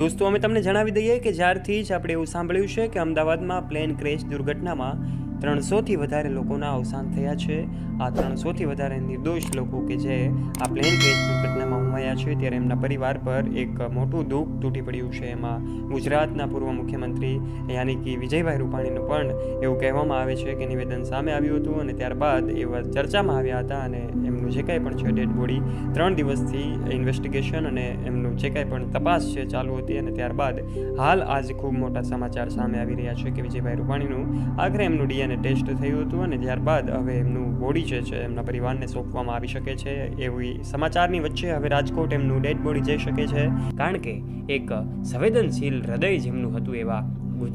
દોસ્તો, અમે તમને જણાવી દઈએ કે જ્યારથી જ આપણે એવું સાંભળ્યું છે કે અમદાવાદમાં પ્લેન ક્રેશ દુર્ઘટનામાં 300થી વધારે લોકોના અવસાન થયા છે. આ 300થી વધારે નિર્દોષ લોકો કે જે આ પ્લેન ક્રેશ દુર્ઘટનામાં હોમાયા છે, ત્યારે એમના પરિવાર પર એક મોટું દુઃખ તૂટી પડ્યું છે. એમાં ગુજરાતના પૂર્વ મુખ્યમંત્રી યાની કે વિજયભાઈ રૂપાણીનું પણ એવું કહેવામાં આવે છે કે નિવેદન સામે આવ્યું હતું અને ત્યારબાદ એવા ચર્ચામાં આવ્યા હતા અને એમનું જે કાંઈ પણ છે ડેડ બોડી 3 દિવસથી ઇન્વેસ્ટિગેશન અને એમનું જે કાંઈ પણ તપાસ છે ચાલુ હતી અને ત્યારબાદ હાલ આજે ખૂબ મોટા સમાચાર સામે આવી રહ્યા છે કે વિજયભાઈ રૂપાણીનું આખરે એમનું DNA ટેસ્ટ થયું હતું અને ત્યારબાદ હવે એમનું બોડી જે છે એમના પરિવારને સોંપવામાં આવી શકે છે. એવી સમાચારની વચ્ચે હવે રાજકોટ એમનું ડેડ બોડી જઈ શકે છે, કારણ કે એક સંવેદનશીલ હૃદય જેમનું હતું એવા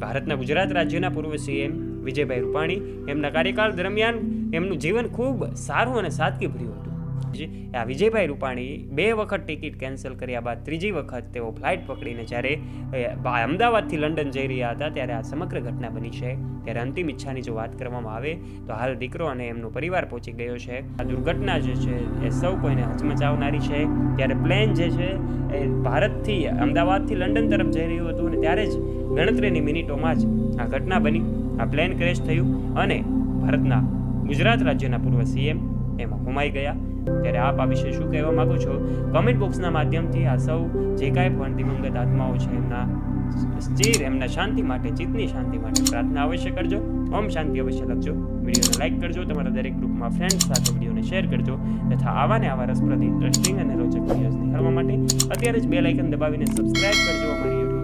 ભારતના ગુજરાત રાજ્યના પૂર્વ CM વિજયભાઈ રૂપાણી, એમના કાર્યકાળ દરમિયાન એમનું જીવન ખૂબ સારું અને સાદગીભર્યું હતું. આ વિજયભાઈ રૂપાણી 2 વખત ટિકિટ કેન્સલ કર્યા બાદ ત્રીજી વખત તેઓ ફ્લાઇટ પકડીને જ્યારે અમદાવાદથી લંડન જઈ રહ્યા હતા ત્યારે આ સમગ્ર ઘટના બની છે. ત્યારે અંતિમ ઈચ્છાની જો વાત કરવામાં આવે તો હાલ દીકરો અને એમનો પરિવાર પહોંચી ગયો છે. આ દુર્ઘટના જે છે એ સૌ કોઈને હચમચાવનારી છે. ત્યારે પ્લેન જે છે એ ભારતથી અમદાવાદથી લંડન તરફ જઈ રહ્યું હતું અને ત્યારે જ ગણતરીની મિનિટોમાં જ આ ઘટના બની. આ પ્લેન ક્રેશ થયું અને ભારતના ગુજરાત રાજ્યના પૂર્વ CM એમાં હોમાઈ ગયા. ત્યારે આપ આ વિશે શું કહેવા માંગો છો? કમેન્ટ બોક્સના માધ્યમથી આ સૌ જે કાંઈ પણ દિવંગત આત્માઓ છે એમના શાંતિ માટે, ચિત્તની શાંતિ માટે પ્રાર્થના અવશ્ય કરજો. ઓમ શાંતિ અવશ્ય લખજો. વિડીયોને લાઇક કરજો, તમારા દરેક ગ્રુપમાં ફ્રેન્ડ્સ સાથે વિડીયોને શેર કરજો તથા આવા ને આવા રસપ્રદ, ઇન્ટરેસ્ટિંગ અને રોચક વિડીયોઝ નિહાળવા માટે અત્યારે જ બેલ આઇકન દબાવીને સબસ્ક્રાઇબ કરજો અમારી